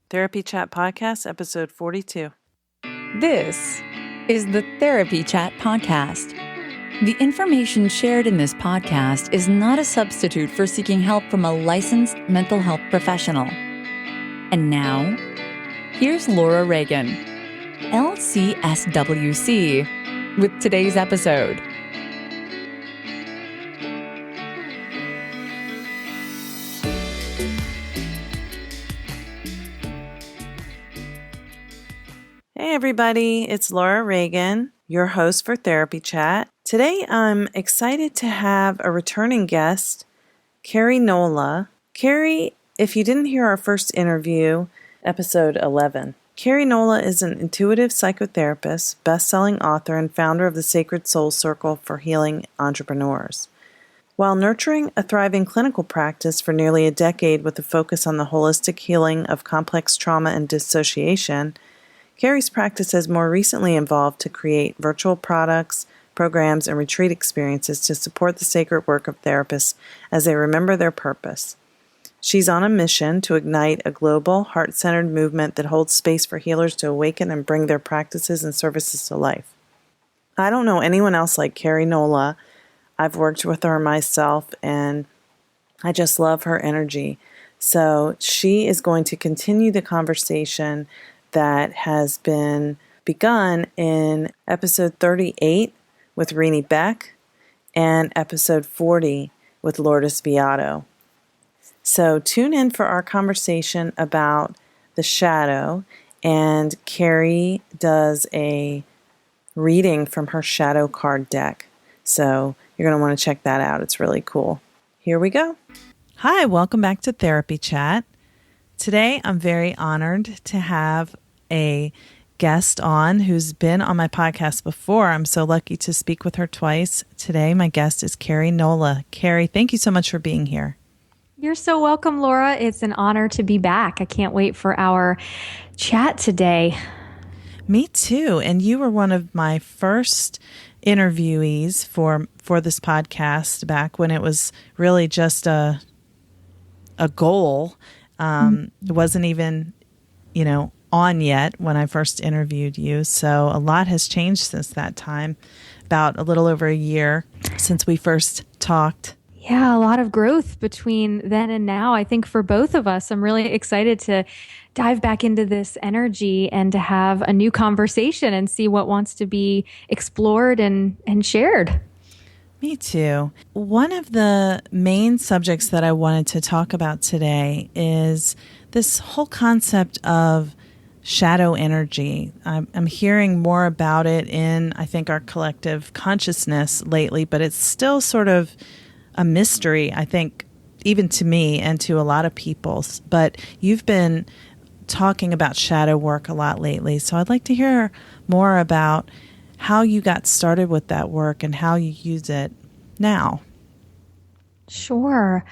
Therapy Chat Podcast, episode 42. This is the Therapy Chat Podcast. The information shared in this podcast is not a substitute for seeking help from a licensed mental health professional. And now, here's Laura Reagan, LCSWC, with today's episode. Hey everybody, it's Laura Reagan, your host for Therapy Chat. Today I'm excited to have a returning guest, Carrie Nola. Carrie, if you didn't hear our first interview, episode 11, Carrie Nola is an intuitive psychotherapist, best-selling author, and founder of the Sacred Soul Circle for Healing Entrepreneurs. While nurturing a thriving clinical practice for nearly a decade with a focus on the holistic healing of complex trauma and dissociation, Carrie's practice has more recently evolved to create virtual products, programs, and retreat experiences to support the sacred work of therapists as they remember their purpose. She's on a mission to ignite a global, heart-centered movement that holds space for healers to awaken and bring their practices and services to life. I don't know anyone else like Carrie Nola. I've worked with her myself, and I just love her energy. So she is going to continue the conversation that has been begun in episode 38 with Renee Beck and episode 40 with Lourdes Beato. So tune in for our conversation about the shadow, and Carrie does a reading from her shadow card deck. So you're going to want to check that out. It's really cool. Here we go. Hi, welcome back to Therapy Chat. Today, I'm very honored to have a guest on who's been on my podcast before. I'm so lucky to speak with her twice. Today, my guest is Carrie Nola. Carrie, thank you so much for being here. You're so welcome, Laura. It's an honor to be back. I can't wait for our chat today. Me too. And you were one of my first interviewees for this podcast back when it was really just a goal. It wasn't even, on yet when I first interviewed you. So a lot has changed since that time, about a little over a year since we first talked. Yeah, a lot of growth between then and now. I think for both of us, I'm really excited to dive back into this energy and to have a new conversation and see what wants to be explored and shared. Me too. One of the main subjects that I wanted to talk about today is this whole concept of shadow energy. I'm hearing more about it in, I think, our collective consciousness lately, but it's still sort of a mystery, I think, even to me and to a lot of people. But you've been talking about shadow work a lot lately, so I'd like to hear more about how you got started with that work and how you use it now. Sure.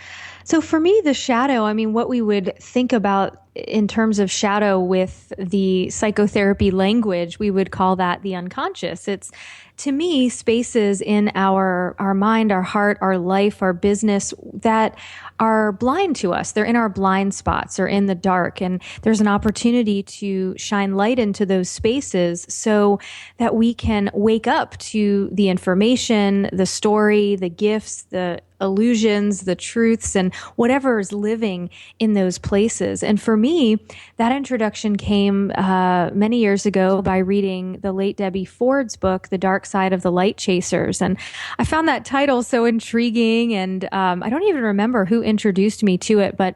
So for me, the shadow, what we would think about in terms of shadow with the psychotherapy language, we would call that the unconscious. It's, to me, spaces in our mind, our heart, our life, our business that are blind to us. They're in our blind spots or in the dark. And there's an opportunity to shine light into those spaces so that we can wake up to the information, the story, the gifts, the illusions, the truths, and whatever is living in those places. And for me, that introduction came many years ago by reading the late Debbie Ford's book, The Dark Side of the Light Chasers. And I found that title so intriguing, and I don't even remember who introduced me to it, but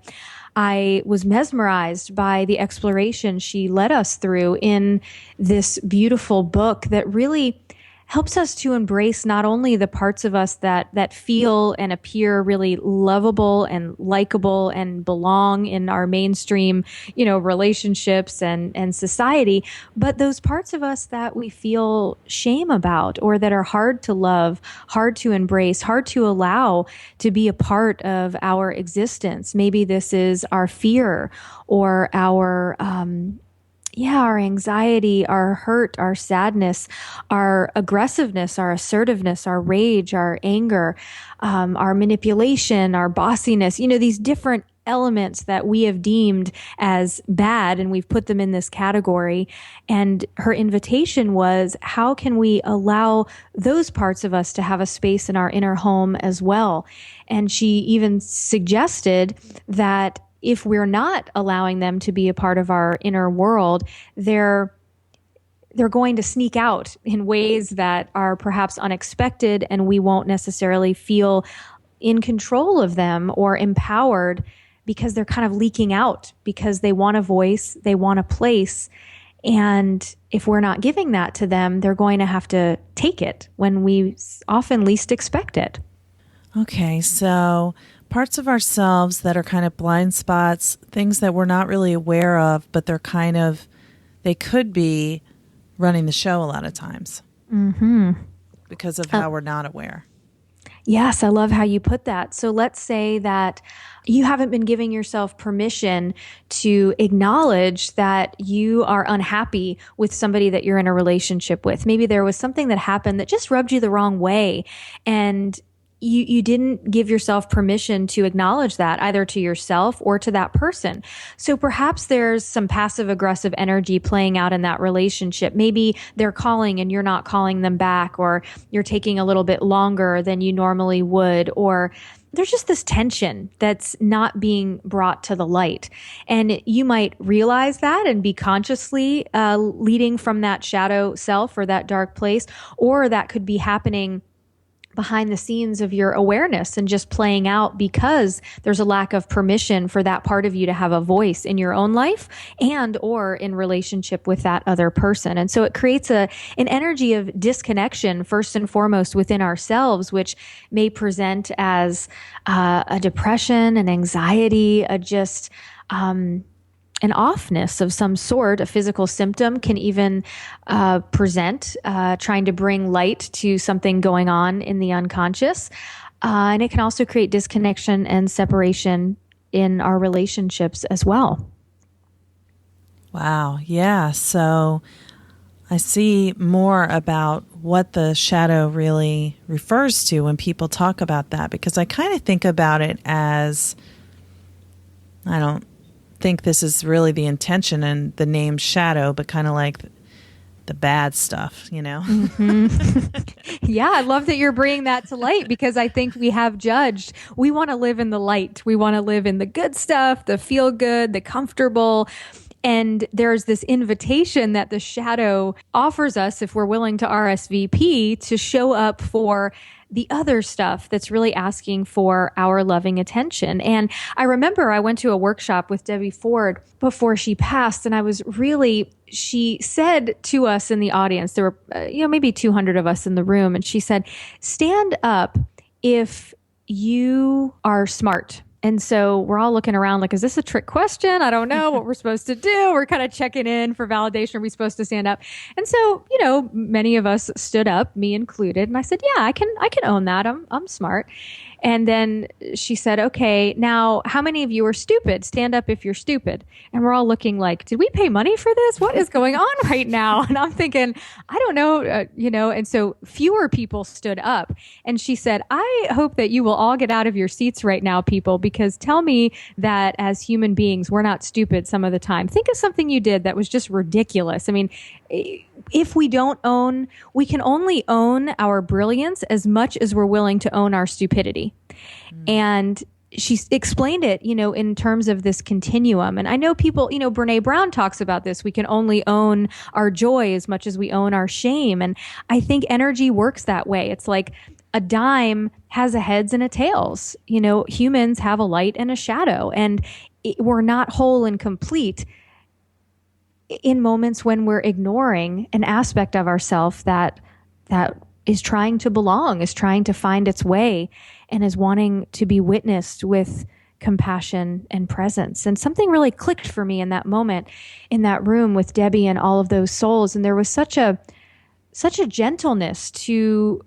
I was mesmerized by the exploration she led us through in this beautiful book that really helps us to embrace not only the parts of us that feel and appear really lovable and likable and belong in our mainstream, relationships and society, but those parts of us that we feel shame about or that are hard to love, hard to embrace, hard to allow to be a part of our existence. Maybe this is our fear or our anxiety, our hurt, our sadness, our aggressiveness, our assertiveness, our rage, our anger, our manipulation, our bossiness, these different elements that we have deemed as bad, and we've put them in this category. And her invitation was, how can we allow those parts of us to have a space in our inner home as well? And she even suggested that if we're not allowing them to be a part of our inner world, they're going to sneak out in ways that are perhaps unexpected, and we won't necessarily feel in control of them or empowered, because they're kind of leaking out because they want a voice, they want a place. And if we're not giving that to them, they're going to have to take it when we often least expect it. Okay, so parts of ourselves that are kind of blind spots, things that we're not really aware of, but they could be running the show a lot of times because of how we're not aware. Yes, I love how you put that. So let's say that you haven't been giving yourself permission to acknowledge that you are unhappy with somebody that you're in a relationship with. Maybe there was something that happened that just rubbed you the wrong way, and you didn't give yourself permission to acknowledge that, either to yourself or to that person. So perhaps there's some passive aggressive energy playing out in that relationship. Maybe they're calling and you're not calling them back, or you're taking a little bit longer than you normally would, or there's just this tension that's not being brought to the light. And you might realize that and be consciously leading from that shadow self or that dark place, or that could be happening behind the scenes of your awareness and just playing out because there's a lack of permission for that part of you to have a voice in your own life and or in relationship with that other person. And so it creates an energy of disconnection, first and foremost within ourselves, which may present as a depression, an anxiety, an offness of some sort. A physical symptom can even present, trying to bring light to something going on in the unconscious. And it can also create disconnection and separation in our relationships as well. Wow. Yeah. So I see more about what the shadow really refers to when people talk about that, because I kind of think about it as, I don't think this is really the intention and the name shadow, but kind of like the bad stuff, you know? Yeah, I love that you're bringing that to light, because I think we have judged. We want to live in the light. We want to live in the good stuff, the feel good, the comfortable. And there's this invitation that the shadow offers us, if we're willing to RSVP, to show up for the other stuff that's really asking for our loving attention. And I remember I went to a workshop with Debbie Ford before she passed, and she said to us in the audience, there were maybe 200 of us in the room, and she said, stand up if you are smart. And so we're all looking around like, is this a trick question? I don't know what we're supposed to do. We're kind of checking in for validation. Are we supposed to stand up? And so, many of us stood up, me included. And I said, yeah, I can own that. I'm smart. And then she said, okay, now how many of you are stupid? Stand up if you're stupid. And we're all looking like, did we pay money for this? What is going on right now? And I'm thinking, I don't know, and so fewer people stood up. And she said, I hope that you will all get out of your seats right now, people, because tell me that as human beings, we're not stupid some of the time. Think of something you did that was just ridiculous. I mean, if we can only own our brilliance as much as we're willing to own our stupidity. And she explained it, in terms of this continuum. And I know people, Brene Brown talks about this. We can only own our joy as much as we own our shame. And I think energy works that way. It's like a dime has a heads and a tails. Humans have a light and a shadow, and we're not whole and complete in moments when we're ignoring an aspect of ourselves that is trying to belong, is trying to find its way, and is wanting to be witnessed with compassion and presence. And something really clicked for me in that moment, in that room with Debbie and all of those souls. And there was such a gentleness to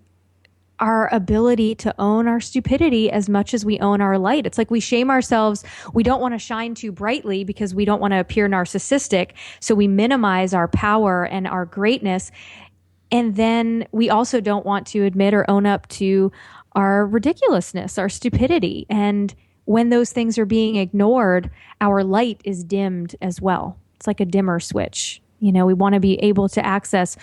our ability to own our stupidity as much as we own our light. It's like we shame ourselves. We don't want to shine too brightly because we don't want to appear narcissistic. So we minimize our power and our greatness. And then we also don't want to admit or own up to our ridiculousness, our stupidity. And when those things are being ignored, our light is dimmed as well. It's like a dimmer switch. We want to be able to access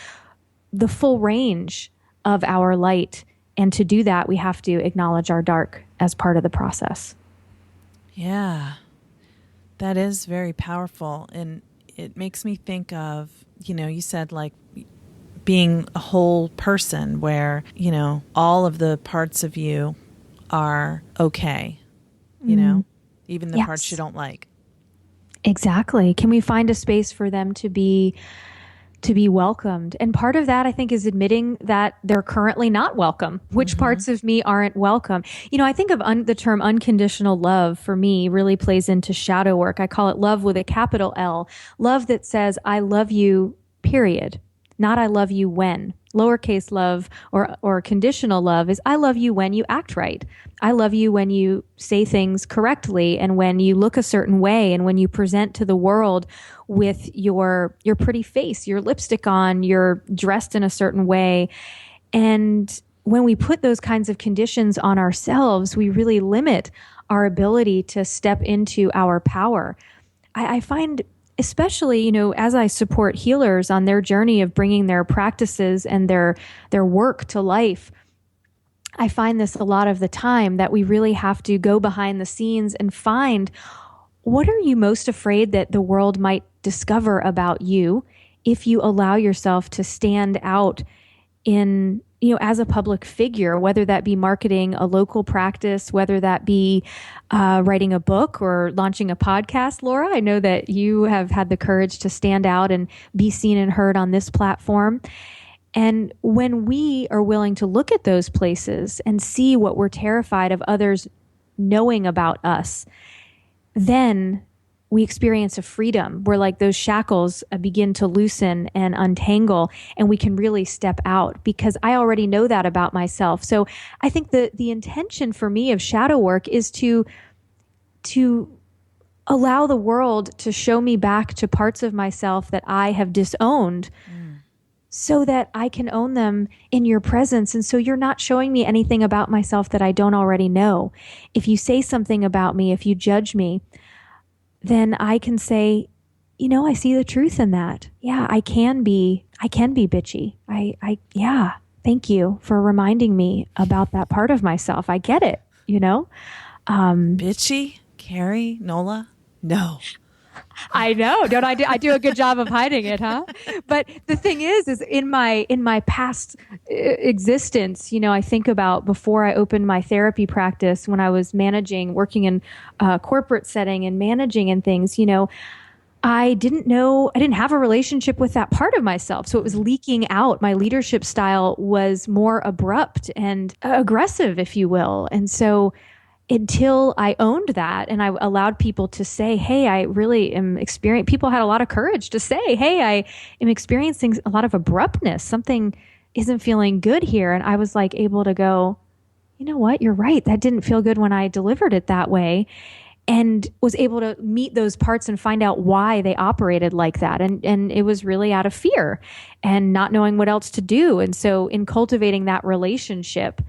the full range of our light. And to do that, we have to acknowledge our dark as part of the process. Yeah, that is very powerful. And it makes me think of, you said like being a whole person where, all of the parts of you are okay, even the parts you don't like. Exactly. Can we find a space for them to be welcomed? And part of that, I think, is admitting that they're currently not welcome. Which parts of me aren't welcome? I think of the term unconditional love for me really plays into shadow work. I call it love with a capital L. Love that says, I love you, period. Not I love you when. Lowercase love or conditional love is I love you when you act right. I love you when you say things correctly and when you look a certain way and when you present to the world with your pretty face, your lipstick on, you're dressed in a certain way. And when we put those kinds of conditions on ourselves, we really limit our ability to step into our power. I find, especially, as I support healers on their journey of bringing their practices and their work to life, I find this a lot of the time that we really have to go behind the scenes and find, what are you most afraid that the world might discover about you if you allow yourself to stand out in, as a public figure, whether that be marketing a local practice, whether that be writing a book or launching a podcast. Laura, I know that you have had the courage to stand out and be seen and heard on this platform. And when we are willing to look at those places and see what we're terrified of others knowing about us, then we experience a freedom where like those shackles begin to loosen and untangle, and we can really step out because I already know that about myself. So I think the intention for me of shadow work is to allow the world to show me back to parts of myself that I have disowned so that I can own them in your presence. And so you're not showing me anything about myself that I don't already know. If you say something about me, if you judge me, then I can say, I see the truth in that. Yeah, I can be bitchy. Yeah, thank you for reminding me about that part of myself. I get it, Bitchy? Carrie? Nola? No. I know. Don't I do a good job of hiding it, huh? But the thing is in my past existence, I think about before I opened my therapy practice, when I was working in a corporate setting and managing and things, I didn't have a relationship with that part of myself. So it was leaking out. My leadership style was more abrupt and aggressive, if you will. And so until I owned that and I allowed people to say, hey, I really am people had a lot of courage to say, hey, I am experiencing a lot of abruptness. Something isn't feeling good here. And I was like able to go, you know what? You're right. That didn't feel good when I delivered it that way. And was able to meet those parts and find out why they operated like that. And it was really out of fear and not knowing what else to do. And so in cultivating that relationship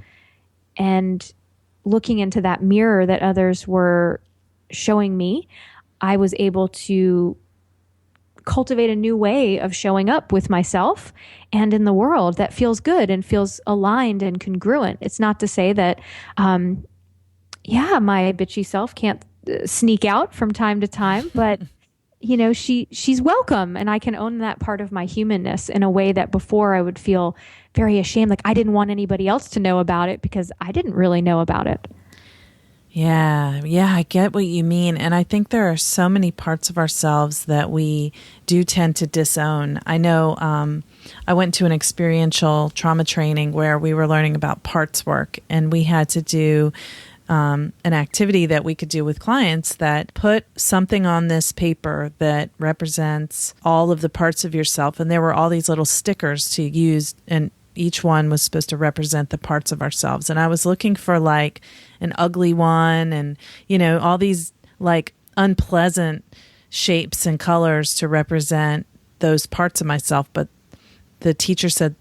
and looking into that mirror that others were showing me, I was able to cultivate a new way of showing up with myself and in the world that feels good and feels aligned and congruent. It's not to say that, my bitchy self can't sneak out from time to time, but she's welcome, and I can own that part of my humanness in a way that before I would feel very ashamed, like I didn't want anybody else to know about it because I didn't really know about it. Yeah, I get what you mean. And I think there are so many parts of ourselves that we do tend to disown. I know I went to an experiential trauma training where we were learning about parts work, and we had to do an activity that we could do with clients that put something on this paper that represents all of the parts of yourself. And there were all these little stickers to use, and each one was supposed to represent the parts of ourselves. And I was looking for like an ugly one and, all these like unpleasant shapes and colors to represent those parts of myself. But the teacher said,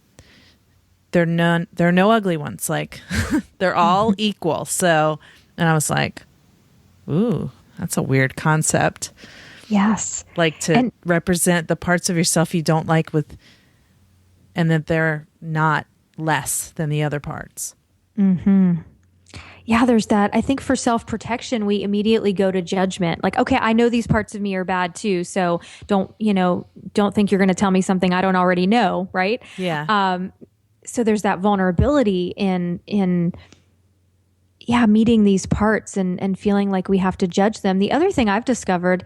there are no ugly ones. Like they're all equal. So, and I was like, Ooh, that's a weird concept. Yes. Like to represent the parts of yourself you don't like and that they're not less than the other parts. Yeah, there's that. I think for self-protection, we immediately go to judgment. Like, okay, I know these parts of me are bad too. So don't think you're going to tell me something I don't already know. Right. Yeah. So there's that vulnerability in meeting these parts and feeling like we have to judge them. The other thing I've discovered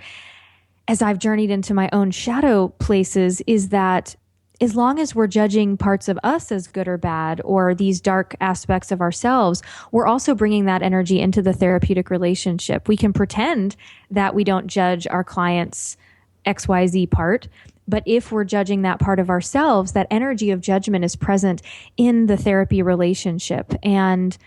as I've journeyed into my own shadow places is that as long as we're judging parts of us as good or bad, or these dark aspects of ourselves, we're also bringing that energy into the therapeutic relationship. We can pretend that we don't judge our client's XYZ part, but if we're judging that part of ourselves, that energy of judgment is present in the therapy relationship. And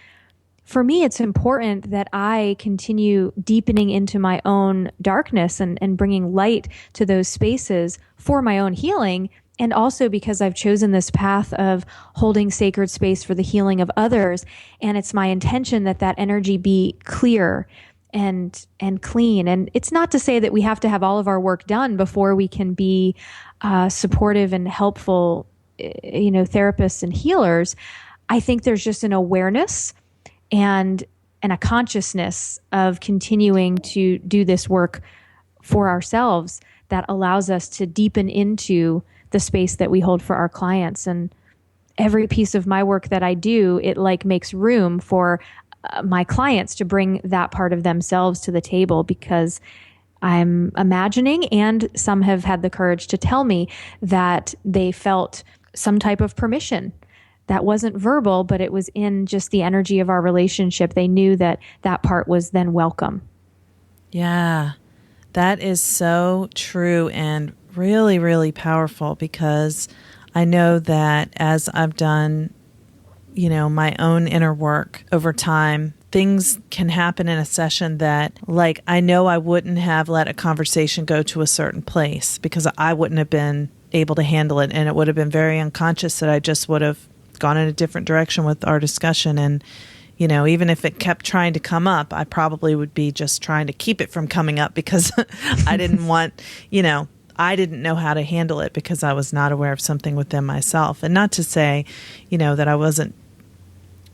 for me, it's important that I continue deepening into my own darkness and bringing light to those spaces for my own healing. And also because I've chosen this path of holding sacred space for the healing of others. And it's my intention that that energy be clear and clean. And it's not to say that we have to have all of our work done before we can be supportive and helpful, therapists and healers. I think there's just an awareness and a consciousness of continuing to do this work for ourselves that allows us to deepen into the space that we hold for our clients. And every piece of my work that I do, it makes room for my clients to bring that part of themselves to the table, because I'm imagining, and some have had the courage to tell me that they felt some type of permission that wasn't verbal, but it was in just the energy of our relationship. They knew that that part was then welcome. Yeah, that is so true and really, really powerful, because I know that as I've done, my own inner work over time, things can happen in a session that, I know I wouldn't have let a conversation go to a certain place because I wouldn't have been able to handle it. And it would have been very unconscious that I just would have gone in a different direction with our discussion. And, even if it kept trying to come up, I probably would be just trying to keep it from coming up because I didn't want, I didn't know how to handle it because I was not aware of something within myself. And not to say, that I wasn't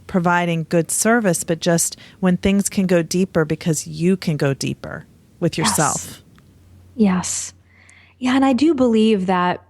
providing good service, but just when things can go deeper because you can go deeper with yourself. Yes. Yeah. And I do believe that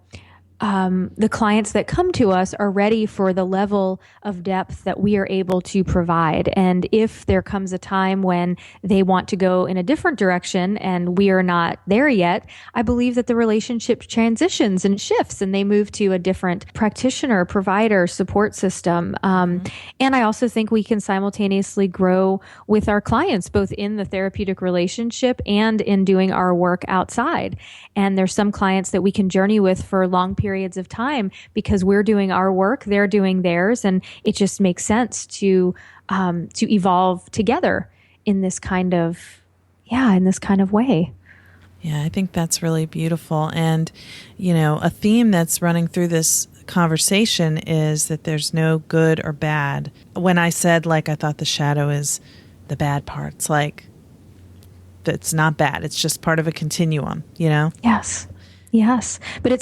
the clients that come to us are ready for the level of depth that we are able to provide. And if there comes a time when they want to go in a different direction and we are not there yet, I believe that the relationship transitions and shifts and they move to a different practitioner, provider, support system. And I also think we can simultaneously grow with our clients, both in the therapeutic relationship and in doing our work outside. And there's some clients that we can journey with for long periods of time because we're doing our work, they're doing theirs, and it just makes sense to evolve together in this kind of way. Yeah, I think that's really beautiful. And, a theme that's running through this conversation is that there's no good or bad. When I said, I thought the shadow is the bad parts, that's not bad. It's just part of a continuum, Yes. But I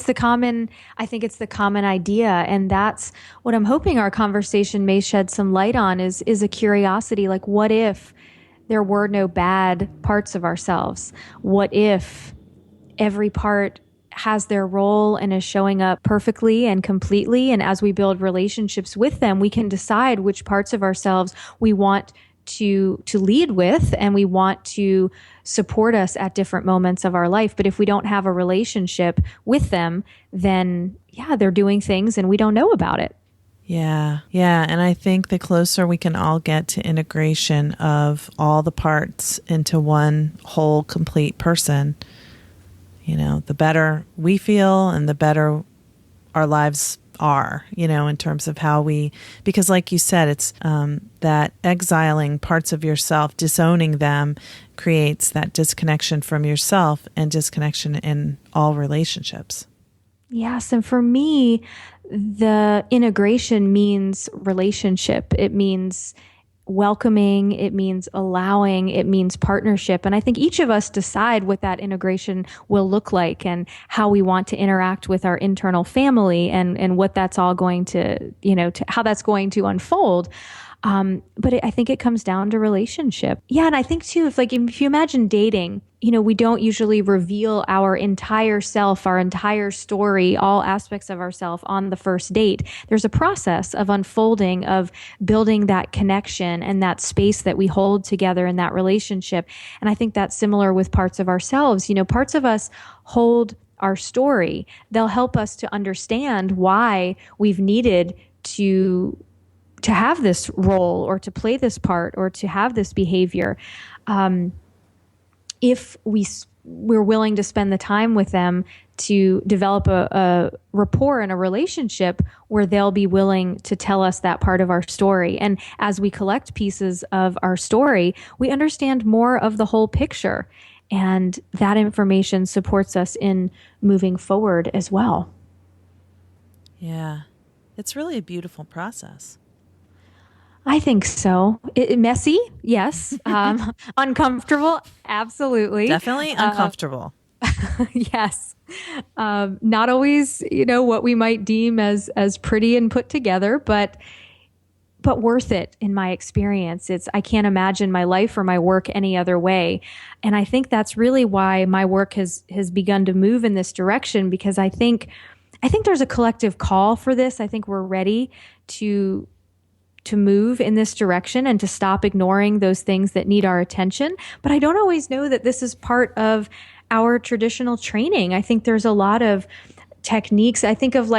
think it's the common idea. And that's what I'm hoping our conversation may shed some light on is a curiosity. What if there were no bad parts of ourselves? What if every part has their role and is showing up perfectly and completely? And as we build relationships with them, we can decide which parts of ourselves we want to lead with, and we want to support us at different moments of our life. But if we don't have a relationship with them, then they're doing things and we don't know about it. Yeah. And I think the closer we can all get to integration of all the parts into one whole, complete person, the better we feel and the better our lives are, in terms of how because like you said, it's that exiling parts of yourself, disowning them creates that disconnection from yourself and disconnection in all relationships. Yes. And for me, the integration means relationship. It means welcoming, it means allowing, it means partnership. And I think each of us decide what that integration will look like and how we want to interact with our internal family and what that's all going to, how that's going to unfold. I think it comes down to relationship. Yeah. And I think too, if you imagine dating, we don't usually reveal our entire self, our entire story, all aspects of ourselves on the first date. There's a process of unfolding, of building that connection and that space that we hold together in that relationship. And I think that's similar with parts of ourselves. Parts of us hold our story. They'll help us to understand why we've needed to have this role or to play this part or to have this behavior. If we're willing to spend the time with them to develop a rapport and a relationship where they'll be willing to tell us that part of our story. And as we collect pieces of our story, we understand more of the whole picture. And that information supports us in moving forward as well. Yeah. It's really a beautiful process. I think so. Messy, yes. Uncomfortable, absolutely. Definitely uncomfortable. Yes. Not always, what we might deem as pretty and put together, but worth it in my experience. I can't imagine my life or my work any other way. And I think that's really why my work has begun to move in this direction, because I think there's a collective call for this. I think we're ready to move in this direction and to stop ignoring those things that need our attention. But I don't always know that this is part of our traditional training. I think there's a lot of techniques. I think of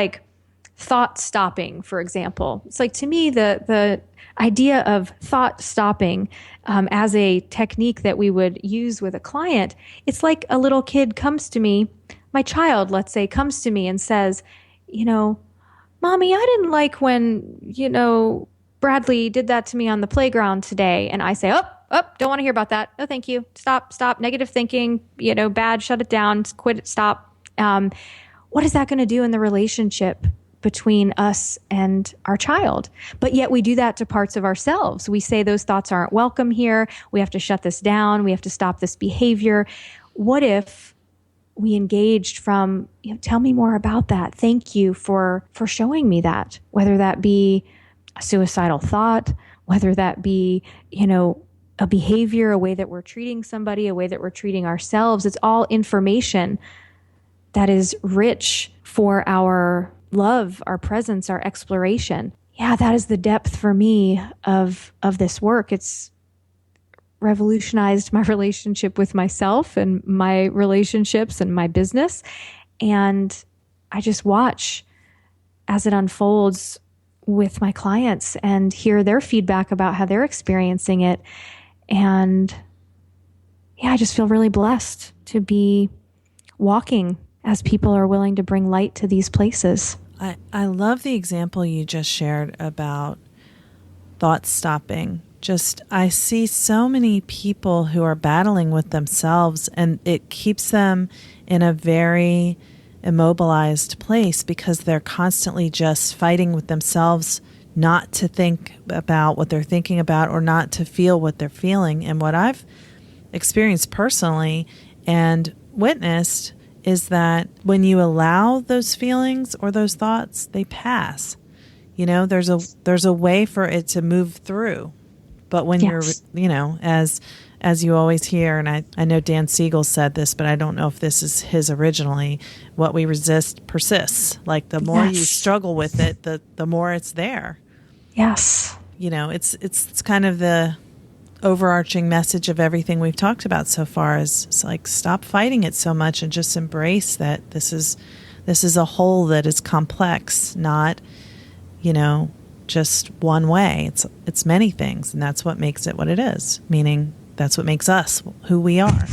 thought stopping, for example. It's to me, the idea of thought stopping as a technique that we would use with a client, it's like a little kid comes to me, my child, let's say, comes to me and says, Mommy, I didn't like when, Bradley did that to me on the playground today. And I say, don't want to hear about that. No, thank you. Stop. Negative thinking, bad, shut it down, quit it, stop. What is that going to do in the relationship between us and our child? But yet we do that to parts of ourselves. We say those thoughts aren't welcome here. We have to shut this down. We have to stop this behavior. What if we engaged from, tell me more about that. Thank you for showing me that, whether that be a suicidal thought, whether that be, a behavior, a way that we're treating somebody, a way that we're treating ourselves. It's all information that is rich for our love, our presence, our exploration. Yeah, that is the depth for me of this work. It's revolutionized my relationship with myself and my relationships and my business. And I just watch as it unfolds with my clients and hear their feedback about how they're experiencing it. And yeah, I just feel really blessed to be walking as people are willing to bring light to these places. I love the example you just shared about thought stopping. I see so many people who are battling with themselves, and it keeps them in a very immobilized place because they're constantly just fighting with themselves not to think about what they're thinking about or not to feel what they're feeling. And what I've experienced personally and witnessed is that when you allow those feelings or those thoughts, they pass. There's a way for it to move through. But when yes. you're, as you always hear, and I know Dan Siegel said this, but I don't know if this is his originally, what we resist persists. The more yes. you struggle with it, the more it's there. Yes. It's kind of the overarching message of everything we've talked about so far is stop fighting it so much and just embrace that this is a whole that is complex, not, just one way. It's many things, and that's what makes it what it is, meaning that's what makes us who we are.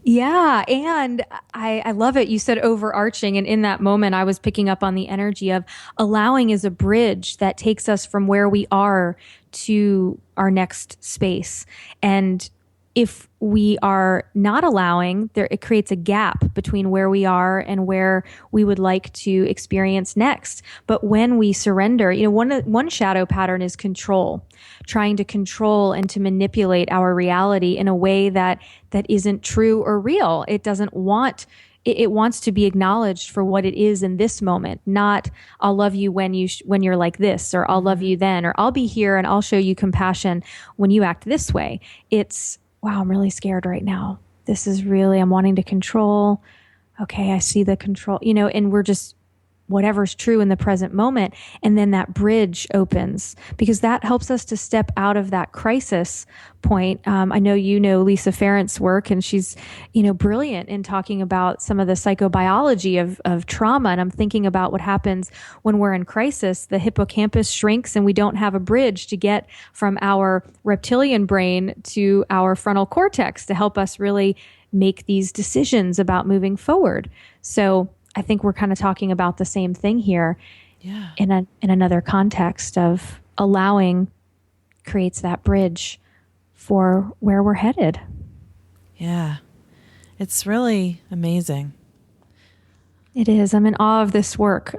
Yeah. And I love it. You said overarching. And in that moment, I was picking up on the energy of allowing is a bridge that takes us from where we are to our next space. And if we are not allowing, it creates a gap between where we are and where we would like to experience next. But when we surrender, one shadow pattern is control, trying to control and to manipulate our reality in a way that isn't true or real. It doesn't want. It wants to be acknowledged for what it is in this moment, not I'll love you when you're like this, or I'll love you then, or I'll be here and I'll show you compassion when you act this way. It's, wow, I'm really scared right now. I'm wanting to control. Okay, I see the control, and we're just whatever's true in the present moment. And then that bridge opens, because that helps us to step out of that crisis point. I know Lisa Ferrant's work, and she's, brilliant in talking about some of the psychobiology of trauma. And I'm thinking about what happens when we're in crisis. The hippocampus shrinks and we don't have a bridge to get from our reptilian brain to our frontal cortex to help us really make these decisions about moving forward. So I think we're kind of talking about the same thing here, in another context of allowing creates that bridge for where we're headed. Yeah. It's really amazing. It is. I'm in awe of this work.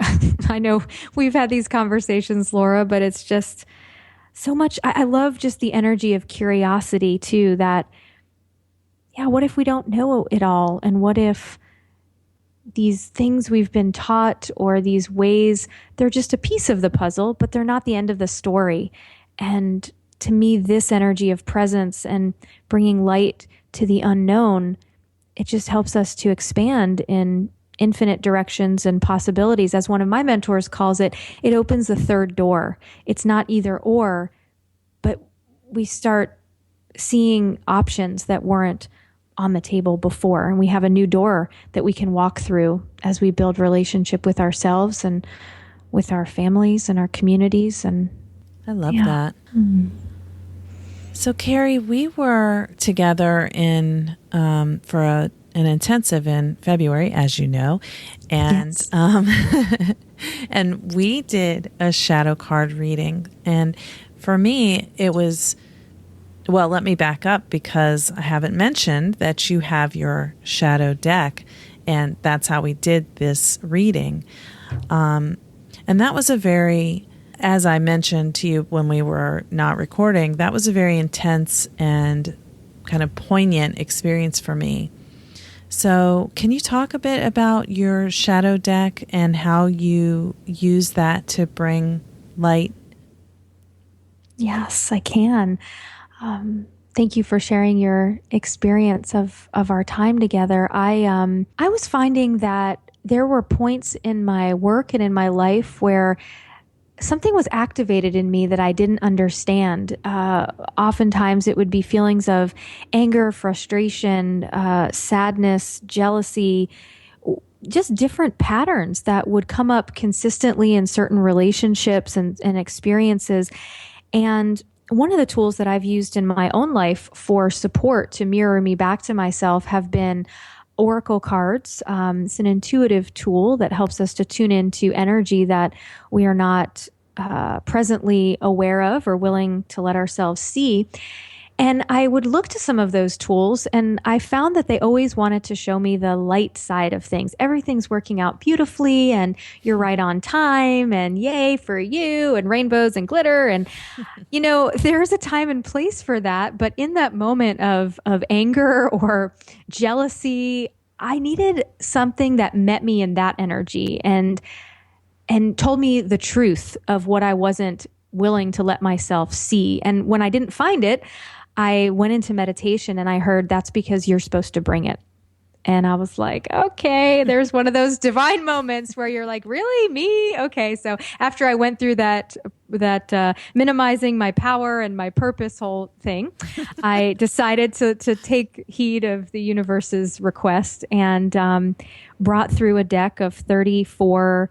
I know we've had these conversations, Laura, but it's just so much. I love just the energy of curiosity too, that, what if we don't know it all? And what if these things we've been taught, or these ways, they're just a piece of the puzzle, but they're not the end of the story. And to me, this energy of presence and bringing light to the unknown, it just helps us to expand in infinite directions and possibilities. As one of my mentors calls it, it opens the third door. It's not either or, but we start seeing options that weren't on the table before, and we have a new door that we can walk through as we build relationship with ourselves and with our families and our communities. And I love that. Mm-hmm. So Carrie, we were together in for an intensive in February, as you know, and yes. And we did a shadow card reading, and for me it was. Well, let me back up, because I haven't mentioned that you have your shadow deck, and that's how we did this reading. And that was as I mentioned to you when we were not recording, that was a very intense and kind of poignant experience for me. So can you talk a bit about your shadow deck and how you use that to bring light? Yes, I can. Thank you for sharing your experience of our time together. I was finding that there were points in my work and in my life where something was activated in me that I didn't understand. Oftentimes it would be feelings of anger, frustration, sadness, jealousy, just different patterns that would come up consistently in certain relationships and experiences. And one of the tools that I've used in my own life for support to mirror me back to myself have been oracle cards. It's an intuitive tool that helps us to tune into energy that we are not presently aware of or willing to let ourselves see. And I would look to some of those tools, and I found that they always wanted to show me the light side of things. Everything's working out beautifully, and you're right on time, and yay for you, and rainbows and glitter. And, there's a time and place for that. But in that moment of anger or jealousy, I needed something that met me in that energy and told me the truth of what I wasn't willing to let myself see. And when I didn't find it, I went into meditation, and I heard, that's because you're supposed to bring it. And I was like, okay, there's one of those divine moments where you're like, really, me? Okay. So after I went through that minimizing my power and my purpose whole thing, I decided to take heed of the universe's request and brought through a deck of 34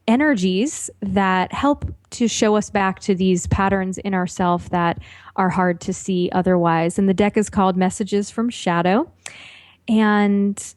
energies that help to show us back to these patterns in ourselves that are hard to see otherwise. And the deck is called Messages from Shadow. And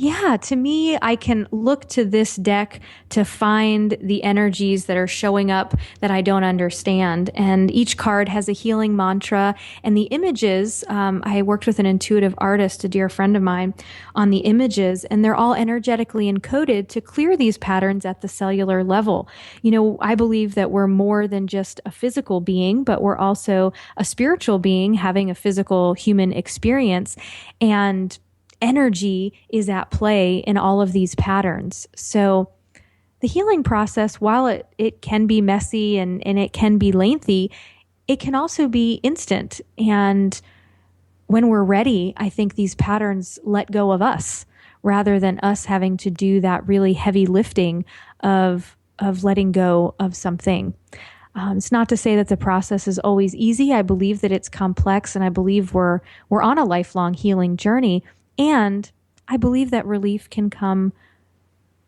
Yeah, to me, I can look to this deck to find the energies that are showing up that I don't understand. And each card has a healing mantra. And the images, I worked with an intuitive artist, a dear friend of mine, on the images, and they're all energetically encoded to clear these patterns at the cellular level. You know, I believe that we're more than just a physical being, but we're also a spiritual being having a physical human experience. And energy is at play in all of these patterns. So the healing process, while it can be messy and it can be lengthy, it can also be instant. And when we're ready, I think these patterns let go of us rather than us having to do that really heavy lifting of letting go of something. It's not to say that the process is always easy. I believe that it's complex, and I believe we're on a lifelong healing journey. And I believe that relief can come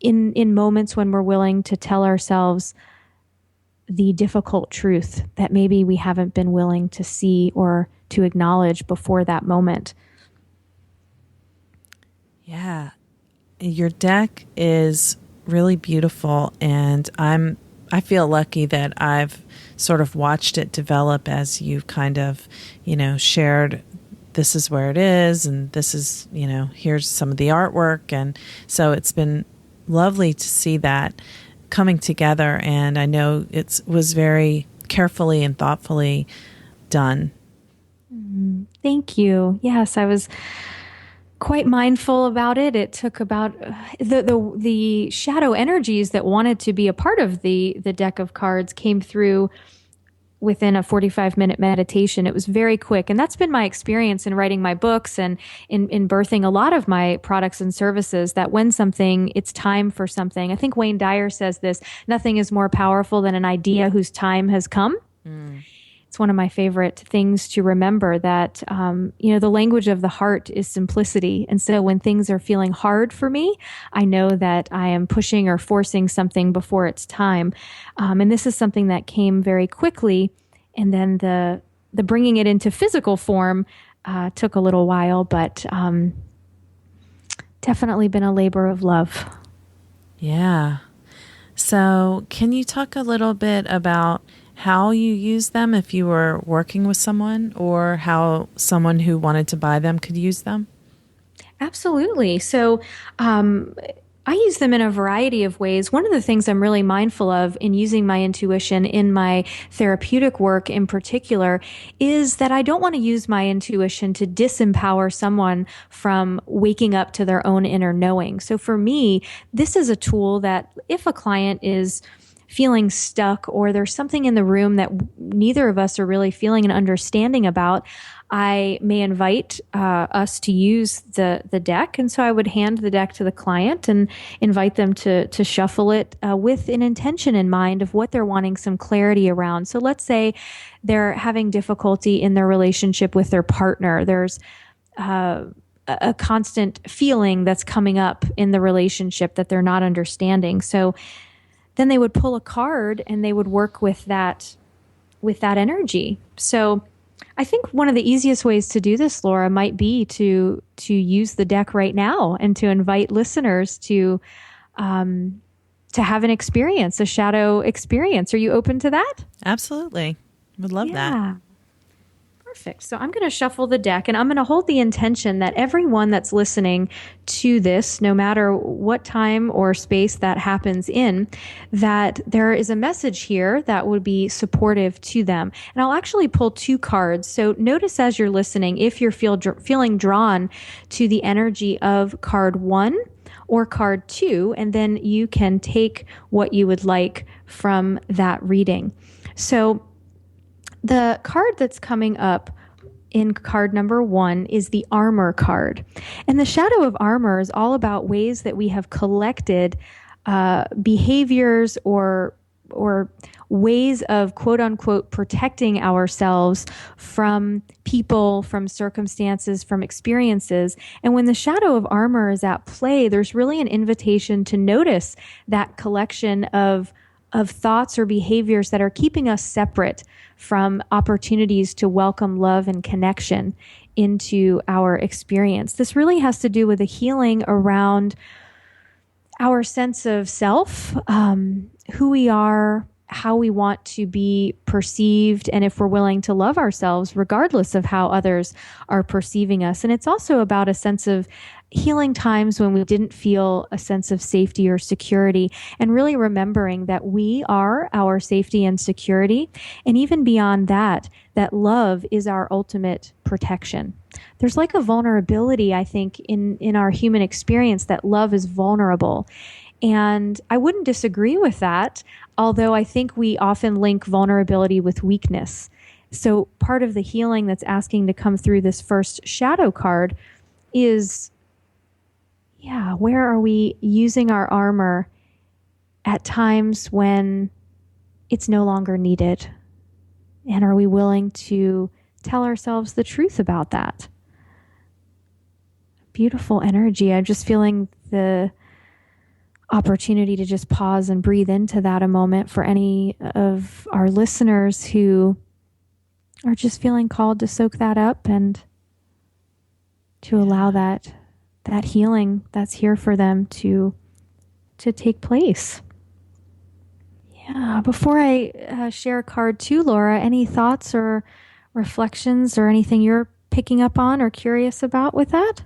in moments when we're willing to tell ourselves the difficult truth that maybe we haven't been willing to see or to acknowledge before that moment. Yeah. Your deck is really beautiful, and I feel lucky that I've sort of watched it develop as you kind of, shared this is where it is, and this is, here's some of the artwork. And so it's been lovely to see that coming together. And I know it was very carefully and thoughtfully done. Thank you. Yes, I was quite mindful about it. It took about the shadow energies that wanted to be a part of the deck of cards came through within a 45-minute meditation. It was very quick. And that's been my experience in writing my books and in birthing a lot of my products and services, that when it's time for something. I think Wayne Dyer says this: nothing is more powerful than an idea whose time has come. It's one of my favorite things to remember, that, the language of the heart is simplicity. And so when things are feeling hard for me, I know that I am pushing or forcing something before it's time. And this is something that came very quickly. And then the bringing it into physical form took a little while, but definitely been a labor of love. Yeah. So can you talk a little bit about how you use them if you were working with someone, or how someone who wanted to buy them could use them? Absolutely. So I use them in a variety of ways. One of the things I'm really mindful of in using my intuition in my therapeutic work in particular is that I don't want to use my intuition to disempower someone from waking up to their own inner knowing. So for me, this is a tool that if a client is feeling stuck, or there's something in the room that neither of us are really feeling and understanding about, I may invite us to use the deck. And so I would hand the deck to the client and invite them to shuffle it with an intention in mind of what they're wanting some clarity around. So let's say they're having difficulty in their relationship with their partner. There's a constant feeling that's coming up in the relationship that they're not understanding. So then they would pull a card and they would work with that energy. So I think one of the easiest ways to do this, Laura, might be to use the deck right now and to invite listeners to have an experience, a shadow experience. Are you open to that? Absolutely. Would love that. Perfect. So I'm going to shuffle the deck, and I'm going to hold the intention that everyone that's listening to this, no matter what time or space that happens in, that there is a message here that would be supportive to them. And I'll actually pull two cards. So notice as you're listening, if you're feeling drawn to the energy of card 1 or card 2, and then you can take what you would like from that reading. So the card that's coming up in card number 1 is the Armor card. And the Shadow of Armor is all about ways that we have collected behaviors or ways of quote unquote protecting ourselves from people, from circumstances, from experiences. And when the Shadow of Armor is at play, there's really an invitation to notice that collection of thoughts or behaviors that are keeping us separate from opportunities to welcome love and connection into our experience. This really has to do with a healing around our sense of self, who we are, how we want to be perceived, and if we're willing to love ourselves regardless of how others are perceiving us. And it's also about a sense of healing times when we didn't feel a sense of safety or security, and really remembering that we are our safety and security. And even beyond that, that love is our ultimate protection. There's like a vulnerability, I think, in our human experience, that love is vulnerable. And I wouldn't disagree with that, although I think we often link vulnerability with weakness. So part of the healing that's asking to come through this first shadow card is, where are we using our armor at times when it's no longer needed? And are we willing to tell ourselves the truth about that? Beautiful energy. I'm just feeling the opportunity to just pause and breathe into that a moment for any of our listeners who are just feeling called to soak that up and to allow that healing that's here for them to take place. Yeah. Before I share a card too, Laura, any thoughts or reflections or anything you're picking up on or curious about with that?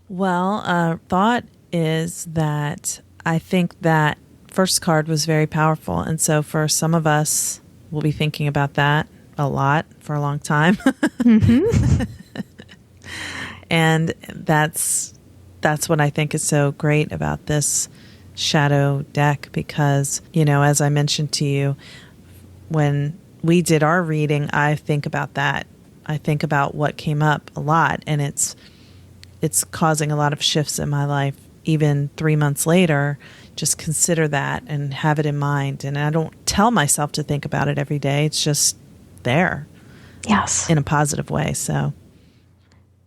Well, thought is that I think that first card was very powerful. And so for some of us, we'll be thinking about that a lot for a long time. Mm-hmm. And that's what I think is so great about this shadow deck, because, as I mentioned to you, when we did our reading, I think about that. I think about what came up a lot, and it's causing a lot of shifts in my life. Even 3 months later, just consider that and have it in mind. And I don't tell myself to think about it every day. It's just there. Yes. In a positive way. So.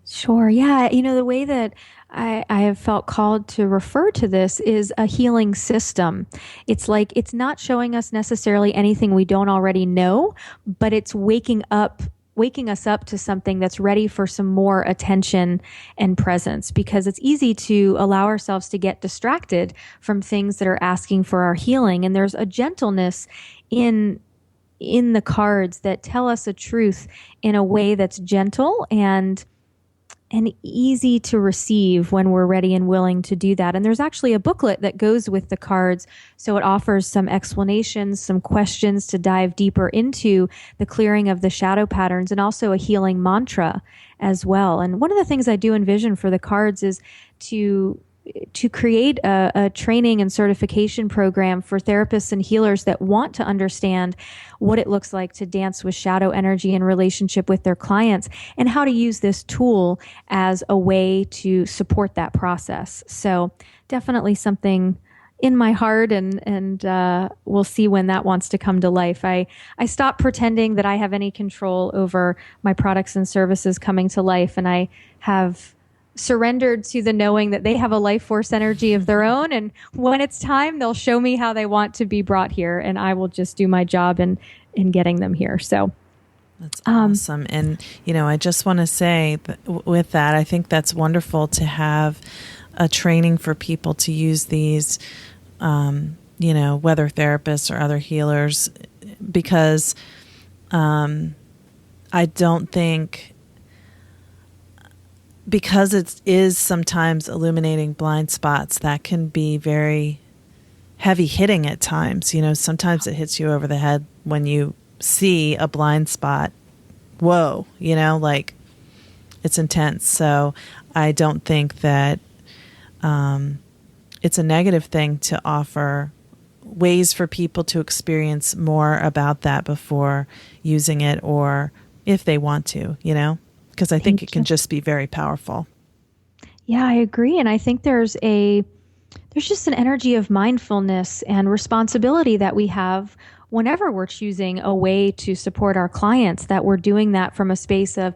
Sure. Yeah. The way that I have felt called to refer to this is a healing system. It's like, it's not showing us necessarily anything we don't already know, but it's waking us up to something that's ready for some more attention and presence, because it's easy to allow ourselves to get distracted from things that are asking for our healing. And there's a gentleness in the cards that tell us a truth in a way that's gentle and easy to receive when we're ready and willing to do that. And there's actually a booklet that goes with the cards. So it offers some explanations, some questions to dive deeper into the clearing of the shadow patterns, and also a healing mantra as well. And one of the things I do envision for the cards is to create a training and certification program for therapists and healers that want to understand what it looks like to dance with shadow energy in relationship with their clients, and how to use this tool as a way to support that process. So definitely something in my heart, and we'll see when that wants to come to life. I stopped pretending that I have any control over my products and services coming to life, and I have surrendered to the knowing that they have a life force energy of their own, and when it's time, they'll show me how they want to be brought here, and I will just do my job in getting them here. So that's awesome. And I just want to say with that, I think that's wonderful to have a training for people to use these, whether therapists or other healers, because I don't think, because it is sometimes illuminating blind spots, that can be very heavy hitting at times. Sometimes it hits you over the head when you see a blind spot. Whoa, like it's intense. So I don't think that it's a negative thing to offer ways for people to experience more about that before using it, or if they want to, because I think it can just be very powerful. Yeah, I agree. And I think there's just an energy of mindfulness and responsibility that we have whenever we're choosing a way to support our clients, that we're doing that from a space of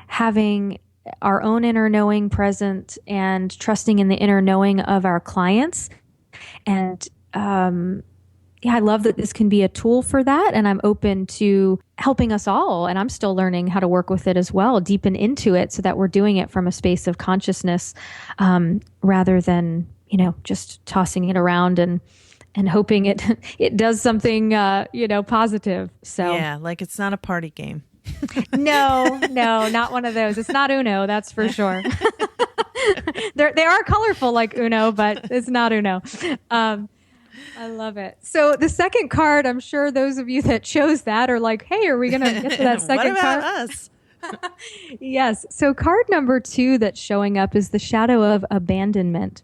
having our own inner knowing present and trusting in the inner knowing of our clients, and yeah, I love that this can be a tool for that. And I'm open to helping us all. And I'm still learning how to work with it as well, deepen into it so that we're doing it from a space of consciousness rather than, just tossing it around and hoping it does something, positive. So yeah, like it's not a party game. no, not one of those. It's not Uno, that's for sure. They are colorful like Uno, but it's not Uno. I love it. So the second card, I'm sure those of you that chose that are like, hey, are we going to get to that second what about card? us? Yes. So card number 2 that's showing up is the shadow of abandonment.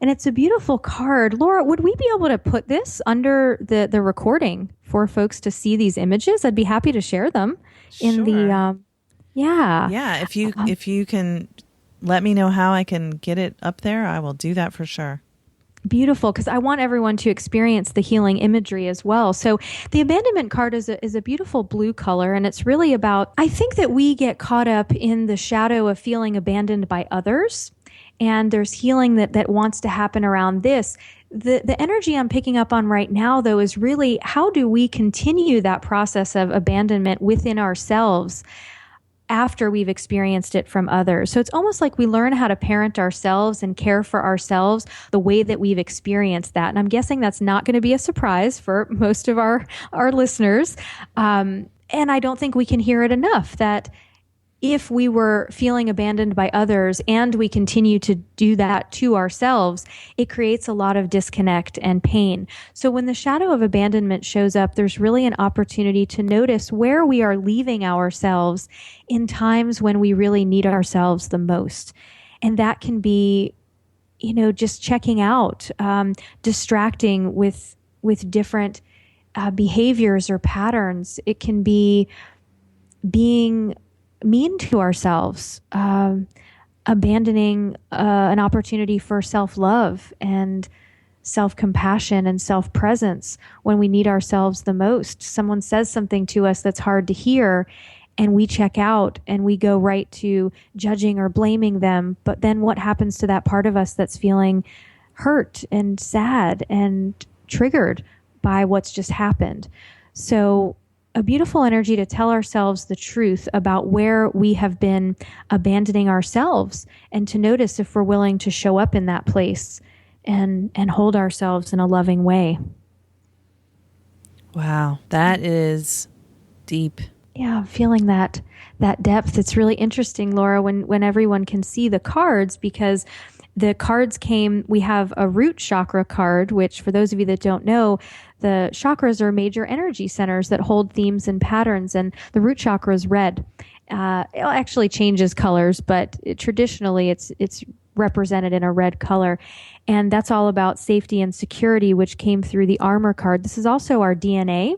And it's a beautiful card. Laura, would we be able to put this under the recording for folks to see these images? I'd be happy to share them in the, Yeah. If you can let me know how I can get it up there, I will do that for sure. Beautiful, because I want everyone to experience the healing imagery as well. So the abandonment card is a beautiful blue color, and it's really about, I think that we get caught up in the shadow of feeling abandoned by others, and there's healing that wants to happen around this. The energy I'm picking up on right now, though, is really how do we continue that process of abandonment within ourselves after we've experienced it from others. So it's almost like we learn how to parent ourselves and care for ourselves the way that we've experienced that. And I'm guessing that's not going to be a surprise for most of our listeners. And I don't think we can hear it enough that if we were feeling abandoned by others and we continue to do that to ourselves, it creates a lot of disconnect and pain. So when the shadow of abandonment shows up, there's really an opportunity to notice where we are leaving ourselves in times when we really need ourselves the most. And that can be, just checking out, distracting with different behaviors or patterns. It can be being mean to ourselves, abandoning an opportunity for self-love and self-compassion and self-presence when we need ourselves the most. Someone says something to us that's hard to hear, and we check out and we go right to judging or blaming them. But then what happens to that part of us that's feeling hurt and sad and triggered by what's just happened? So a beautiful energy to tell ourselves the truth about where we have been abandoning ourselves, and to notice if we're willing to show up in that place and hold ourselves in a loving way. Wow, that is deep. Yeah, I'm feeling that depth. It's really interesting, Laura, when everyone can see the cards, because the cards we have a root chakra card, which for those of you that don't know, the chakras are major energy centers that hold themes and patterns, and the root chakra is red. It actually changes colors, but traditionally it's represented in a red color. And that's all about safety and security, which came through the armor card. This is also our DNA,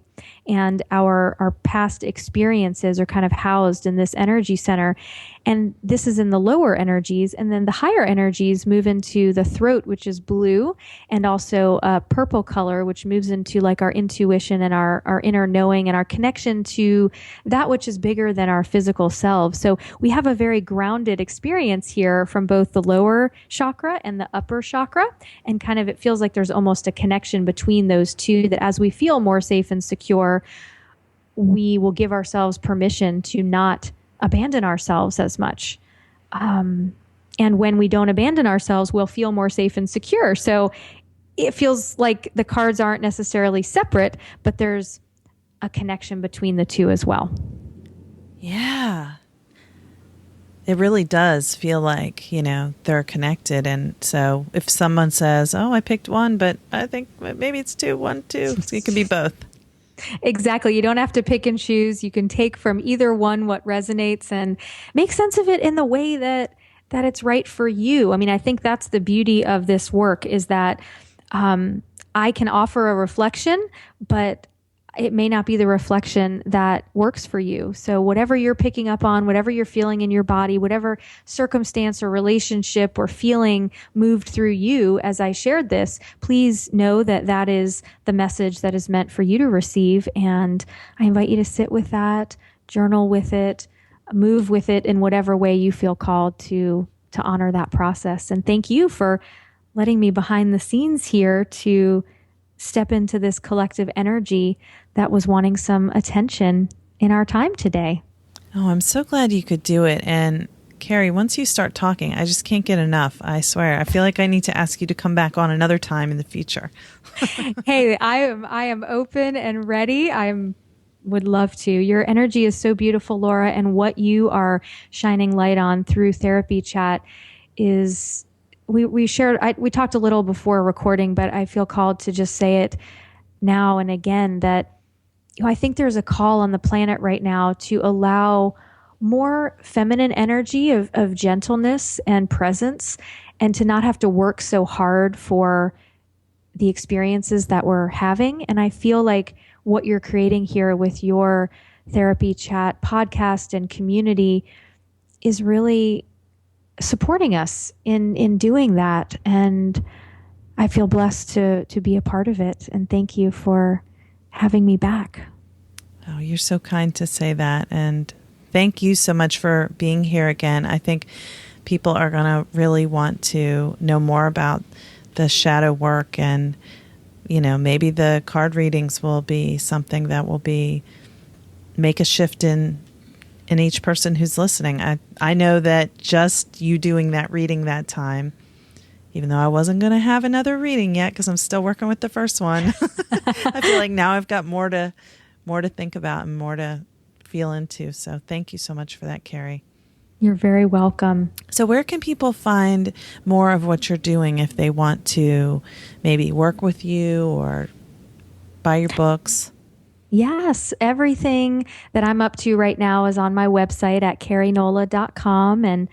and our past experiences are kind of housed in this energy center. And this is in the lower energies. And then the higher energies move into the throat, which is blue, and also a purple color, which moves into like our intuition and our inner knowing and our connection to that which is bigger than our physical selves. So we have a very grounded experience here from both the lower chakra and the upper chakra. And kind of it feels like there's almost a connection between those two, that as we feel more safe and secure, we will give ourselves permission to not abandon ourselves as much. And when we don't abandon ourselves, we'll feel more safe and secure. So it feels like the cards aren't necessarily separate, but there's a connection between the two as well. Yeah. It really does feel like, they're connected. And so if someone says, oh, I picked one, but I think maybe it's two, 1, 2, it could be both. Exactly. You don't have to pick and choose. You can take from either one what resonates and make sense of it in the way that it's right for you. I mean, I think that's the beauty of this work, is that I can offer a reflection, but it may not be the reflection that works for you. So whatever you're picking up on, whatever you're feeling in your body, whatever circumstance or relationship or feeling moved through you as I shared this, please know that that is the message that is meant for you to receive. And I invite you to sit with that, journal with it, move with it in whatever way you feel called to honor that process. And thank you for letting me behind the scenes here to step into this collective energy that was wanting some attention in our time today. Oh, I'm so glad you could do it. And Carrie, once you start talking, I just can't get enough. I swear. I feel like I need to ask you to come back on another time in the future. Hey, I am open and ready. Would love to. Your energy is so beautiful, Laura, and what you are shining light on through Therapy Chat is we talked a little before recording, but I feel called to just say it now and again that I think there's a call on the planet right now to allow more feminine energy of gentleness and presence, and to not have to work so hard for the experiences that we're having. And I feel like what you're creating here with your Therapy Chat podcast and community is really supporting us in doing that. And I feel blessed to be a part of it. And thank you for having me back. Oh, you're so kind to say that. And thank you so much for being here again. I think people are going to really want to know more about the shadow work, and, maybe the card readings will be something that will make a shift in each person who's listening. I know that just you doing that reading that time, even though I wasn't going to have another reading yet because I'm still working with the first one, I feel like now I've got more to think about and more to feel into. So thank you so much for that, Carrie. You're very welcome. So where can people find more of what you're doing if they want to maybe work with you or buy your books? Yes, everything that I'm up to right now is on my website at carrienola.com, and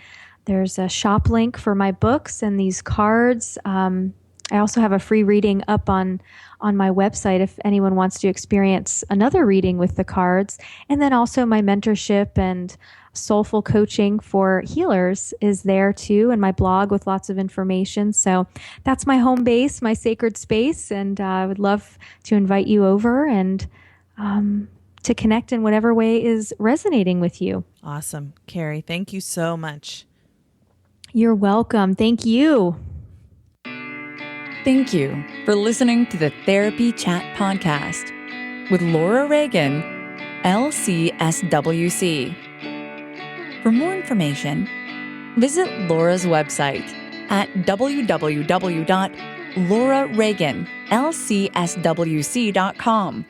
there's a shop link for my books and these cards. I also have a free reading up on my website if anyone wants to experience another reading with the cards. And then also my mentorship and soulful coaching for healers is there too, and my blog with lots of information. So that's my home base, my sacred space, and I would love to invite you over and to connect in whatever way is resonating with you. Awesome. Carrie, thank you so much. You're welcome. Thank you. Thank you for listening to the Therapy Chat podcast with Laura Reagan, LCSWC. For more information, visit Laura's website at www.laurareaganlcswc.com